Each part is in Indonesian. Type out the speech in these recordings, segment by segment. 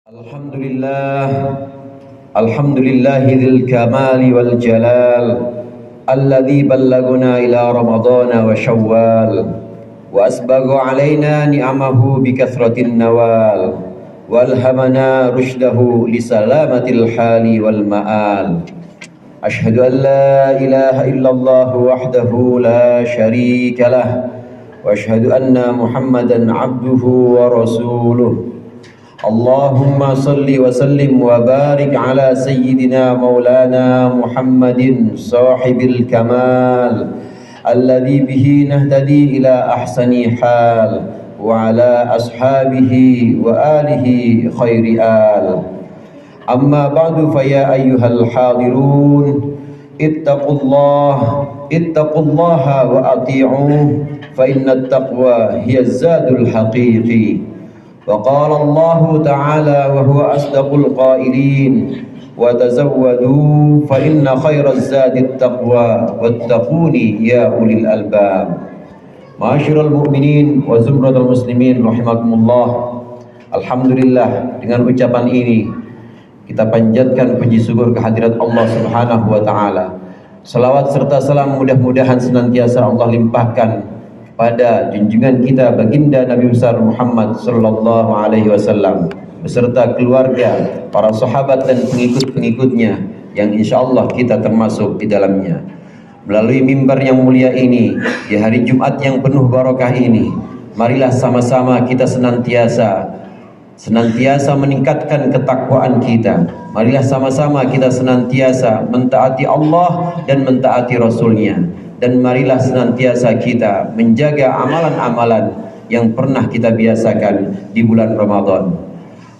Alhamdulillah, Alhamdulillahil kamali wal jalal alladzi ballaguna ila ramadana wa syawal wa asbagha alaina ni'amahu bi kathratin nawal wa alhamana rushdahu li salamatil hali wal ma'al. Ashhadu an la ilaha illallah wahdahu la syarika lah wa ashhadu anna Muhammadan abduhu wa rasuluh. Allahumma salli wa sallim wa barik ala sayyidina maulana Muhammadin sahibil kamal alladhi bihi nahtadi ila ahsani hal wa ala ashabihi wa alihi khairi al. Amma ba'du fa ya ayyuhal hadirun ittaqullaha wa ati'uh fa inna at-taqwa hiya az-zadul haqiqi. وقال الله تعالى وهو أصدق القائلين وتزودوا فإن خير الزاد التقوى واتقوني يا أولي الألباب. Ma'asyiral mu'minin wa zumratul muslimin rahimakumullah. Alhamdulillah, dengan ucapan ini kita panjatkan puji syukur kehadirat Allah Subhanahu wa taala. Salawat serta salam mudah-mudahan senantiasa Allah limpahkan pada junjungan kita baginda Nabi besar Muhammad sallallahu alaihi wasallam beserta keluarga, para sahabat dan pengikut-pengikutnya yang insyaallah kita termasuk di dalamnya. Melalui mimbar yang mulia ini di hari Jumat yang penuh barakah ini, marilah sama-sama kita senantiasa meningkatkan ketakwaan kita. Marilah sama-sama kita senantiasa mentaati Allah dan mentaati Rasulnya. Dan marilah senantiasa kita menjaga amalan-amalan yang pernah kita biasakan di bulan Ramadan.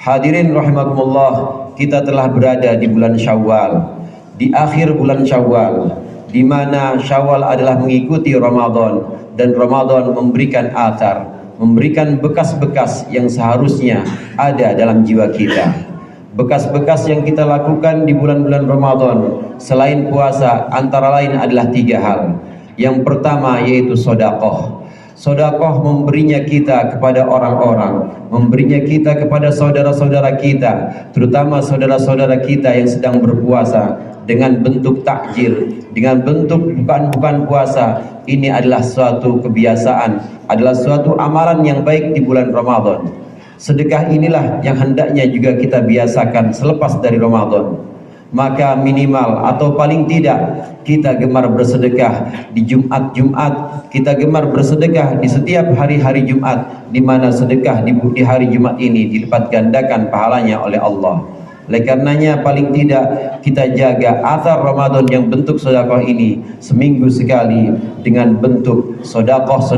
Hadirin rahimakumullah, kita telah berada di bulan Syawal, di akhir bulan Syawal, di mana Syawal adalah mengikuti Ramadan dan Ramadan memberikan athar, memberikan bekas-bekas yang seharusnya ada dalam jiwa kita. Bekas-bekas yang kita lakukan di bulan-bulan Ramadan selain puasa antara lain adalah 3 hal. Yang pertama yaitu sedekah. Sedekah memberinya kita kepada orang-orang, memberinya kita kepada saudara-saudara kita, terutama saudara-saudara kita yang sedang berpuasa, dengan bentuk takjil, dengan bentuk bukan puasa. Ini adalah suatu kebiasaan, adalah suatu amalan yang baik di bulan Ramadan. Sedekah inilah yang hendaknya juga kita biasakan selepas dari Ramadan. Maka minimal atau paling tidak kita gemar bersedekah di Jumat-Jumat, kita gemar bersedekah di setiap hari-hari Jumat, di mana sedekah di hari Jumat ini dilipat gandakan pahalanya oleh Allah. Oleh karenanya paling tidak kita jaga athar Ramadan yang bentuk sedekah ini seminggu sekali dengan bentuk sedekah,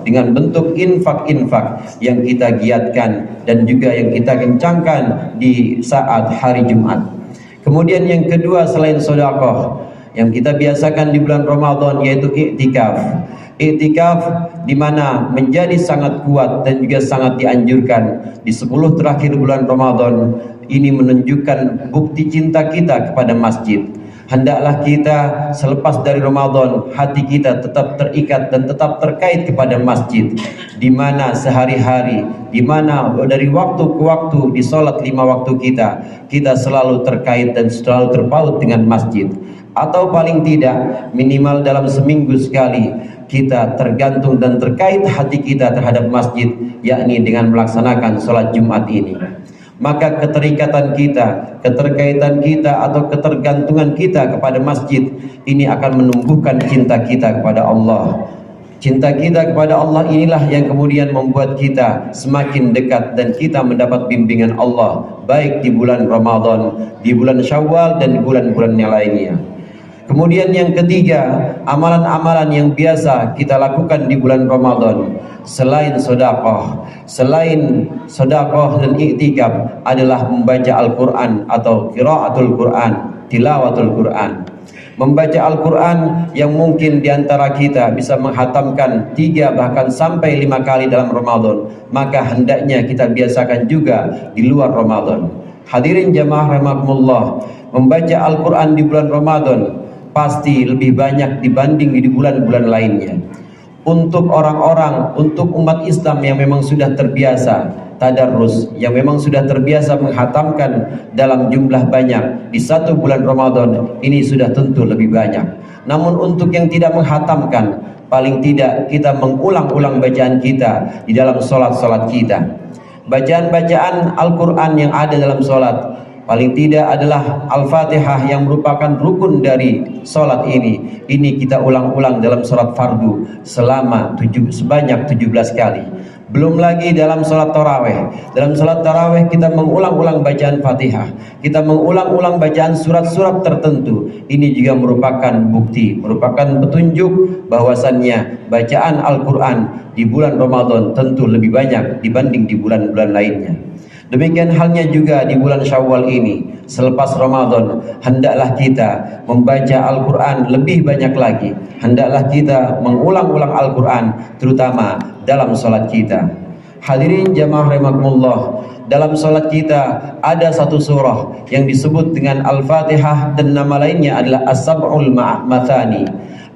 dengan bentuk infak-infak yang kita giatkan dan juga yang kita kencangkan di saat hari Jumat. Kemudian yang kedua selain sedekah yang kita biasakan di bulan Ramadan yaitu iktikaf. Iktikaf di mana menjadi sangat kuat dan juga sangat dianjurkan di 10 terakhir bulan Ramadan. Ini menunjukkan bukti cinta kita kepada masjid. Hendaklah kita selepas dari Ramadan hati kita tetap terikat dan tetap terkait kepada masjid, di mana sehari-hari, di mana dari waktu ke waktu di salat 5 waktu kita selalu terkait dan selalu terpaut dengan masjid. Atau paling tidak minimal dalam seminggu sekali kita tergantung dan terkait hati kita terhadap masjid, yakni dengan melaksanakan salat Jumat ini. Maka keterikatan kita, keterkaitan kita atau ketergantungan kita kepada masjid ini akan menumbuhkan cinta kita kepada Allah. Cinta kita kepada Allah inilah yang kemudian membuat kita semakin dekat dan kita mendapat bimbingan Allah baik di bulan Ramadan, di bulan Syawal dan di bulan-bulan yang lainnya. Kemudian yang ketiga, amalan-amalan yang biasa kita lakukan di bulan Ramadan selain sedekah dan iktikaf adalah membaca Al-Quran atau qiraatul Quran, tilawatul Quran. Membaca Al-Quran yang mungkin diantara kita bisa menghatamkan 3 bahkan sampai 5 kali dalam Ramadan, maka hendaknya kita biasakan juga di luar Ramadan. Hadirin jamaah rahimakumullah, membaca Al-Quran di bulan Ramadan pasti lebih banyak dibanding di bulan-bulan lainnya. Untuk orang-orang, untuk umat Islam yang memang sudah terbiasa tadarrus yang memang sudah terbiasa menghatamkan dalam jumlah banyak di satu bulan Ramadan, ini sudah tentu lebih banyak. Namun untuk yang tidak menghatamkan, paling tidak kita mengulang-ulang bacaan kita di dalam solat-solat kita. Bacaan-bacaan Al-Quran yang ada dalam solat paling tidak adalah Al-Fatihah yang merupakan rukun dari solat ini. Ini kita ulang-ulang dalam solat fardu sebanyak 17 kali. Belum lagi dalam sholat taraweh. Dalam sholat taraweh kita mengulang-ulang bacaan Fatihah, kita mengulang-ulang bacaan surat-surat tertentu. Ini juga merupakan bukti, merupakan petunjuk bahwasannya bacaan Al-Quran di bulan Ramadan tentu lebih banyak dibanding di bulan-bulan lainnya. Demikian halnya juga di bulan Syawal ini. Selepas Ramadan, hendaklah kita membaca Al-Quran lebih banyak lagi. Hendaklah kita mengulang-ulang Al-Quran, terutama dalam sholat kita. Hadirin jamaah rahimakumullah, dalam sholat kita ada satu surah yang disebut dengan Al-Fatihah dan nama lainnya adalah As-Sab'ul Mathani.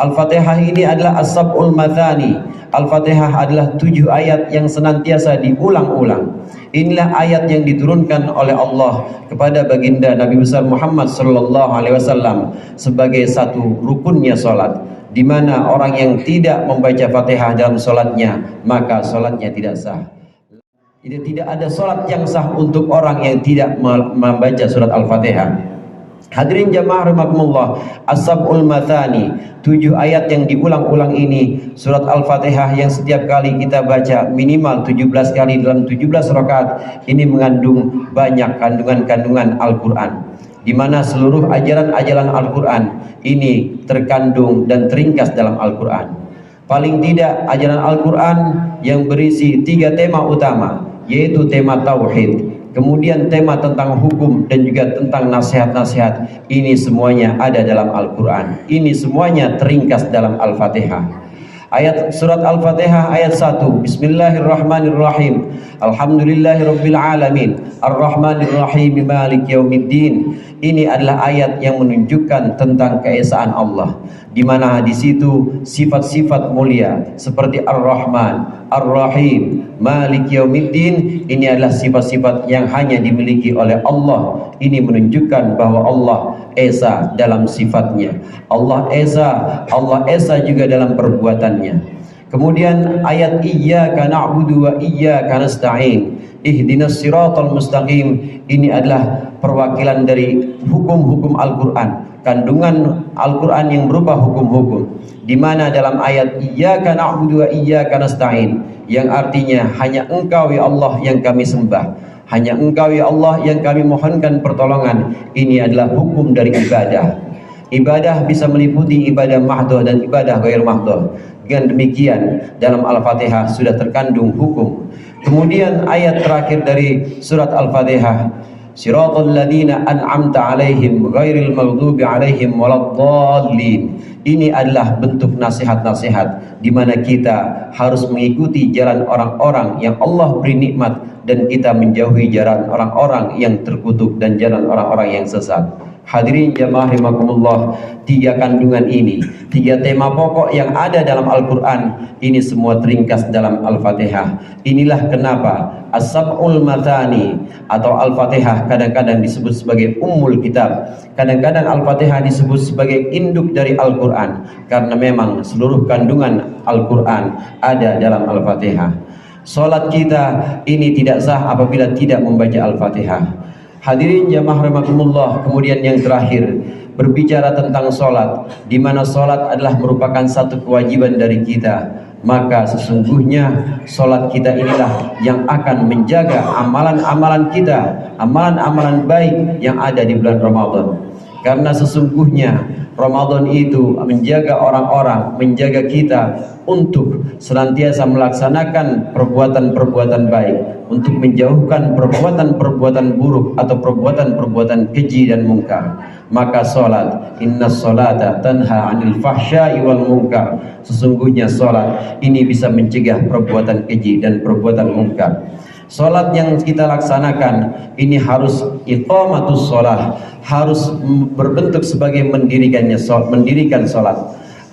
Al-Fatihah ini adalah As-Sab'ul Mathani. Al-Fatihah adalah 7 ayat yang senantiasa diulang-ulang. Inilah ayat yang diturunkan oleh Allah kepada baginda Nabi besar Muhammad sallallahu alaihi wasallam sebagai satu rukunnya salat, di mana orang yang tidak membaca Fatihah dalam salatnya maka salatnya tidak sah. Tidak ada salat yang sah untuk orang yang tidak membaca surat Al-Fatihah. Hadirin jamaah rahimakumullah, As-Sab'ul Mathani, 7 ayat yang diulang-ulang ini, surat Al-Fatihah yang setiap kali kita baca minimal 17 kali dalam 17 rakaat, ini mengandung banyak kandungan-kandungan Al-Quran, di mana seluruh ajaran-ajaran Al-Quran ini terkandung dan teringkas dalam Al-Quran. Paling tidak ajaran Al-Quran yang berisi 3 tema utama, yaitu tema Tauhid, kemudian tema tentang hukum dan juga tentang nasihat-nasihat. Ini semuanya ada dalam Al-Quran. Ini semuanya teringkas dalam Al-Fatihah. Ayat surat Al-Fatihah ayat 1, Bismillahirrahmanirrahim, Alhamdulillahirabbil alamin, Ar-Rahmanirrahim, Maliki yaumiddin. Ini adalah ayat yang menunjukkan tentang keesaan Allah, di mana di situ sifat-sifat mulia seperti Ar-Rahman, Ar-Rahim, Maliki yaumiddin, ini adalah sifat-sifat yang hanya dimiliki oleh Allah. Ini menunjukkan bahwa Allah esa dalam sifatnya, Allah esa juga dalam perbuatannya. Kemudian ayat Iyyaka na'budu wa iyyaka nasta'in, Ihdinas siratal mustaqim, ini adalah perwakilan dari hukum-hukum Al-Quran, kandungan Al-Quran yang berupa hukum-hukum, di mana dalam ayat Iyyaka na'budu wa iyyaka nasta'in, yang artinya hanya Engkau ya Allah yang kami sembah, hanya Engkau ya Allah yang kami mohonkan pertolongan. Ini adalah hukum dari ibadah. Ibadah bisa meliputi ibadah mahdoh dan ibadah ghair mahdoh. Dengan demikian dalam Al-Fatihah sudah terkandung hukum. Kemudian ayat terakhir dari surat Al-Fatihah, Siratal ladzina an'amta alaihim ghairil maghdubi alaihim waladdallin. Ini adalah bentuk nasihat-nasihat di mana kita harus mengikuti jalan orang-orang yang Allah beri nikmat dan kita menjauhi jalan orang-orang yang terkutuk dan jalan orang-orang yang sesat. Hadirin jamaah rahimakumullah, 3 kandungan ini, 3 tema pokok yang ada dalam Al-Quran, ini semua teringkas dalam Al-Fatihah. Inilah kenapa As-Sab'ul Mathani atau Al-Fatihah kadang-kadang disebut sebagai Ummul Kitab, kadang-kadang Al-Fatihah disebut sebagai induk dari Al-Quran, karena memang seluruh kandungan Al-Quran ada dalam Al-Fatihah. Salat kita ini tidak sah apabila tidak membaca Al-Fatihah. Hadirin jamaah rahimakumullah, kemudian yang terakhir berbicara tentang sholat, di mana sholat adalah merupakan satu kewajiban dari kita, maka sesungguhnya sholat kita inilah yang akan menjaga amalan-amalan kita, amalan-amalan baik yang ada di bulan Ramadan. Karena sesungguhnya Ramadan itu menjaga orang-orang, menjaga kita untuk senantiasa melaksanakan perbuatan-perbuatan baik, untuk menjauhkan perbuatan-perbuatan buruk atau perbuatan-perbuatan keji dan mungkar. Maka salat, innas salata tanha 'anil fahsya'i wal munkar, sesungguhnya salat ini bisa mencegah perbuatan keji dan perbuatan mungkar. Salat yang kita laksanakan ini harus iqamatus shalah, harus berbentuk sebagai mendirikan salat.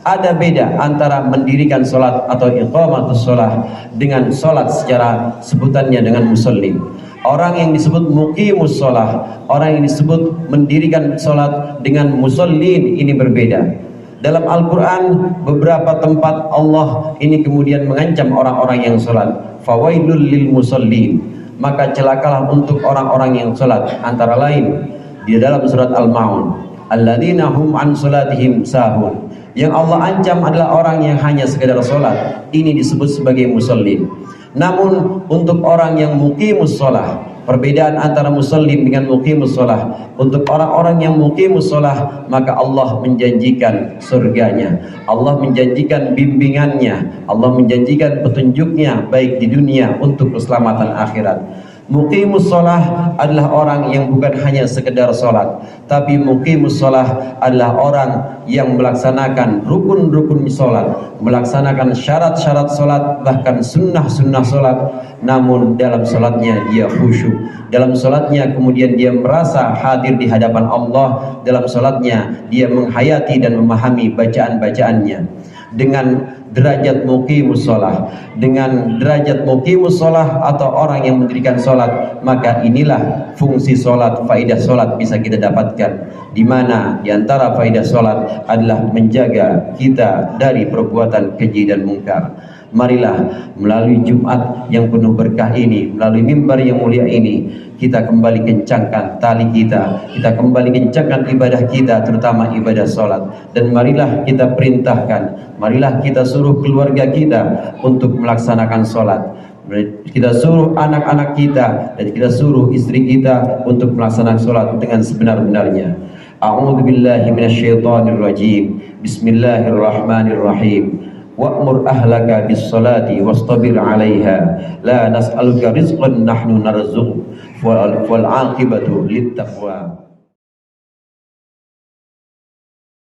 Ada beda antara mendirikan sholat atau iqamatus sholat dengan sholat secara sebutannya dengan musalli. Orang yang disebut muqimus sholat, orang yang disebut mendirikan sholat dengan musallin, ini berbeda. Dalam Al-Quran beberapa tempat Allah ini kemudian mengancam orang-orang yang sholat, fawailul lil musallin, maka celakalah untuk orang-orang yang sholat. Antara lain di dalam surat Al-Maun, alladzina hum an sholatihim sahun, yang Allah ancam adalah orang yang hanya sekedar sholat, ini disebut sebagai musallin. Namun untuk orang yang muqimus sholat, perbedaan antara musallin dengan muqimus sholat, untuk orang-orang yang muqimus sholat maka Allah menjanjikan surganya, Allah menjanjikan bimbingannya, Allah menjanjikan petunjuknya baik di dunia untuk keselamatan akhirat. Muqimus sholah adalah orang yang bukan hanya sekedar sholat, tapi muqimus sholah adalah orang yang melaksanakan rukun-rukun sholat, melaksanakan syarat-syarat sholat, bahkan sunnah-sunnah sholat. Namun dalam sholatnya dia khusyuk, dalam sholatnya kemudian dia merasa hadir di hadapan Allah, dalam sholatnya dia menghayati dan memahami bacaan-bacaannya. Dengan derajat muqimus sholah, dengan derajat muqimus sholah atau orang yang mendirikan sholat, maka inilah fungsi sholat, faidah sholat bisa kita dapatkan, di mana diantara faidah sholat adalah menjaga kita dari perbuatan keji dan mungkar. Marilah melalui Jumat yang penuh berkah ini, melalui mimbar yang mulia ini, kita kembali kencangkan tali kita kembali kencangkan ibadah kita, terutama ibadah sholat. Dan marilah kita perintahkan, marilah kita suruh keluarga kita untuk melaksanakan sholat, kita suruh anak-anak kita dan kita suruh istri kita untuk melaksanakan sholat dengan sebenar-benarnya. A'udzu billahi minasyaitonir rajim. Bismillahirrahmanirrahim. Wa'mur ahlaka bis-salati wastabir 'alaiha la nas'aluka rizqan nahnu narzuquk wal 'aqibatu lit-taqwa.